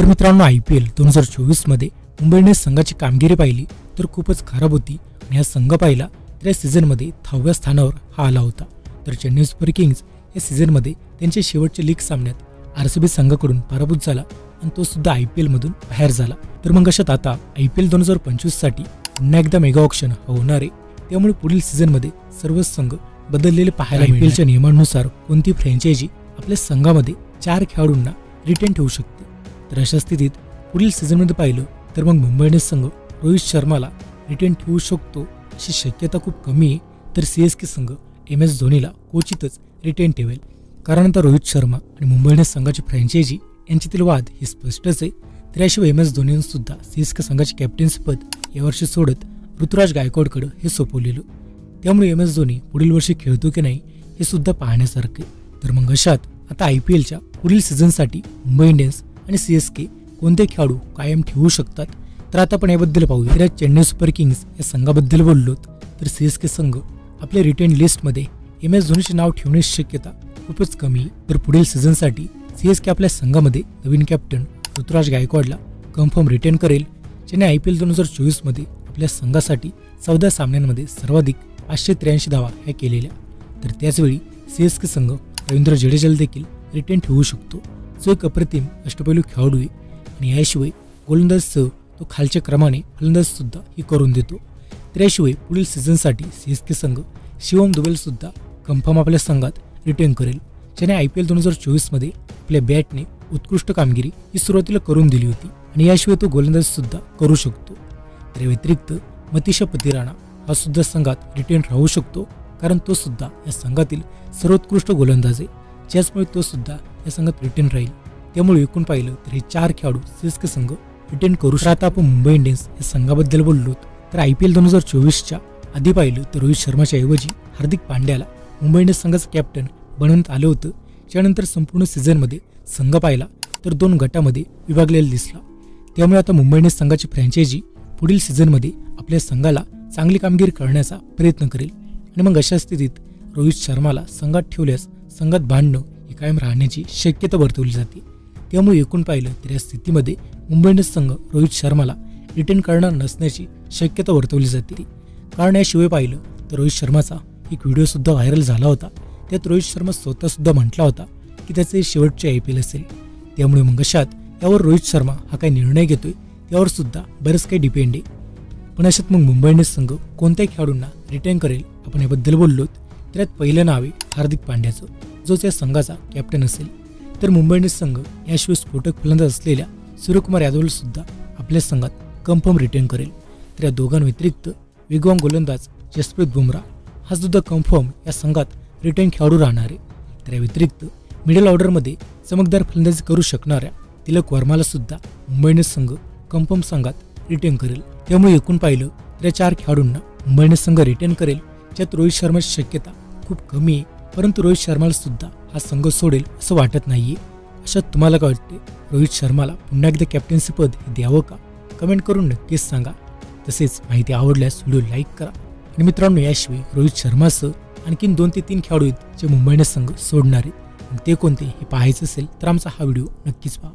तर मित्रांनो IPL 2024 मध्ये मुंबई इंडियन्स संघाची कामगिरी पाहिली तर खूपच खराब होती आणि हा संघ पाहिला तर या सीझनमध्ये 10व्या स्थानावर हा आला होता। तर चेन्नई सुपर किंग्स या सीझनमध्ये त्यांच्या शेवटच्या लीग सामन्यात RCB संघाकडून पराभूत झाला आणि तो सुद्धा IPL मधून बाहेर झाला। तर मग अशात आता IPL 2025 साठी पुन्हा एकदा मेगा ऑक्शन होणार आहे, त्यामुळे पुढील सीझनमध्ये सर्व संघ बदललेले पाहायला मिळतील। IPLच्या नियमांनुसार कोणती फ्रँचायझी आपल्या संघामध्ये 4 खेळाडूंना रिटेन ठेवू शकते। तर अशा स्थितीत पुढील सीझनमध्ये पाहिलं तर मग मुंबई इंडियन्स संघ रोहित शर्माला रिटेन ठेवू शकतो अशी शक्यता खूप कमी आहे। तर CSK संघ MS धोनीला क्वचितच रिटेन ठेवेल, कारण आता रोहित शर्मा आणि मुंबई इंडियन्स संघाची फ्रँचायझी यांच्यातील वाद हे स्पष्टच आहे। तर याशिवाय MS धोनीने सुद्धा CSK संघाचे कॅप्टन्सी पद यावर्षी सोडत ऋतुराज गायकवाडकडे हे सोपवलेलं, त्यामुळे MS धोनी पुढील वर्षी खेळतो की नाही हे सुद्धा पाहण्यासारखे। तर मग अशात आता IPLच्या पुढील सीझनसाठी मुंबई इंडियन्स आणि CSK कोणते खेळाडू कायम ठेवू शकतात, तर आता आपण याबद्दल पाहूया। तर चेन्नई सुपर किंग्स या संघाबद्दल बोललो तर CSK संघ आपल्या रिटेन लिस्टमध्ये MS धोनीचे नाव ठेवण्याची शक्यता खूपच कमी। तर पुढील सीझनसाठी CSK आपल्या संघामध्ये नवीन कॅप्टन ऋतुराज गायकवाडला कन्फर्म रिटेन करेल, ज्याने IPL 2024 मध्ये आपल्या संघासाठी 14 सामन्यांमध्ये सर्वाधिक 583 धावा ह्या केलेल्या। तर त्याचवेळी CSK संघ रवींद्र जडेजाला देखील रिटेन ठेवू शकतो, जो एक अप्रतिम अष्टपैलू खेळाडू आहे आणि याशिवाय गोलंदाजसह तो खालच्या क्रमाने फलंदाज सुद्धा ही करून देतो। तर याशिवाय पुढील सीझनसाठी CSK संघ शिवम दुबेल सुद्धा कन्फर्म आपल्या संघात रिटेन करेल, ज्याने IPL 2024 मध्ये आपल्या बॅटने उत्कृष्ट कामगिरी ही सुरुवातीला करून दिली होती आणि याशिवाय तो गोलंदाज सुद्धा करू शकतो। तर व्यतिरिक्त मतीशा पतिराणा हा सुद्धा संघात रिटेन राहू शकतो, कारण तो सुद्धा या संघातील सर्वोत्कृष्ट गोलंदाज आहे, ज्यामुळे तो सुद्धा या संघात रिटेन राहील। त्यामुळे एकूण पाहिलं तर हे 4 खेळाडू CSK संघ रिटेन करू शकतात। आता आपण मुंबई इंडियन्स या संघाबद्दल बोललो तर IPL 2024च्या आधी पाहिलं तर रोहित शर्माच्या ऐवजी हार्दिक पांड्याला मुंबई इंडियन्स संघाचं कॅप्टन बनवण्यात आलं होतं। त्यानंतर संपूर्ण सीझनमध्ये संघ पाहिला तर 2 गटामध्ये विभागलेला दिसला, त्यामुळे आता मुंबई इंडियन्स संघाची फ्रँचायझी पुढील सीझनमध्ये आपल्या संघाला चांगली कामगिरी करण्याचा प्रयत्न करेल आणि मग अशा स्थितीत रोहित शर्माला संघात ठेवल्यास संघात भांडणं ही कायम राहण्याची शक्यता वर्तवली जाते। त्यामुळे एकूण पाहिलं तर या स्थितीमध्ये मुंबई इंडियन्स संघ रोहित शर्माला रिटेन करणार नसण्याची शक्यता वर्तवली जाते, कारण याशिवाय पाहिलं तर रोहित शर्माचा एक व्हिडिओ सुद्धा व्हायरल झाला होता। त्यात रोहित शर्मा स्वतः सुद्धा म्हटला होता की त्याचे शेवटचे IPL असेल, त्यामुळे मग अशात यावर रोहित शर्मा हा काही निर्णय घेतोय यावर सुद्धा बरंच काही डिपेंड आहे। पण अशात मग मुंबई इंडियन्स संघ कोणत्या खेळाडूंना रिटेन करेल आपण याबद्दल बोललो तर यात पहिलं नाव आहे हार्दिक पांड्याचं, जो त्या संघाचा कॅप्टन असेल। तर मुंबई इंडियन्स संघ याशिवाय स्फोटक फलंदाज असलेल्या सूर्यकुमार यादवला सुद्धा आपल्या संघात कन्फर्म रिटेन करेल। तर या दोघांव्यतिरिक्त वेगवान गोलंदाज जसप्रीत बुमराह हा सुद्धा कन्फर्म या संघात रिटेन खेळाडू राहणार आहे। तर या व्यतिरिक्त मिडल ऑर्डरमध्ये चमकदार फलंदाजी करू शकणाऱ्या तिलक वर्माला सुद्धा मुंबई इंडियन्स संघ कन्फर्म संघात रिटेन करेल। त्यामुळे एकूण पाहिलं तर या 4 खेळाडूंना मुंबई इंडियन्स संघ रिटेन करेल, ज्यात रोहित शर्माची शक्यता खूप कमी आहे, परंतु रोहित शर्माला सुद्धा हा संघ सोडेल असं वाटत नाहीये। अशात तुम्हाला काय वाटते, रोहित शर्माला पुन्हा एकदा कॅप्टन्सी पद द्यावं का? कमेंट करून नक्कीच सांगा। तसेच माहिती आवडल्यास व्हिडिओ लाईक करा आणि मित्रांनो याशिवाय रोहित शर्मासह आणखीन 2 ते 3 खेळाडू आहेत जे मुंबई इंडियन्स संघ सोडणार आहेत, ते कोणते हे पाहायचं असेल तर आमचा हा व्हिडिओ नक्कीच पहा।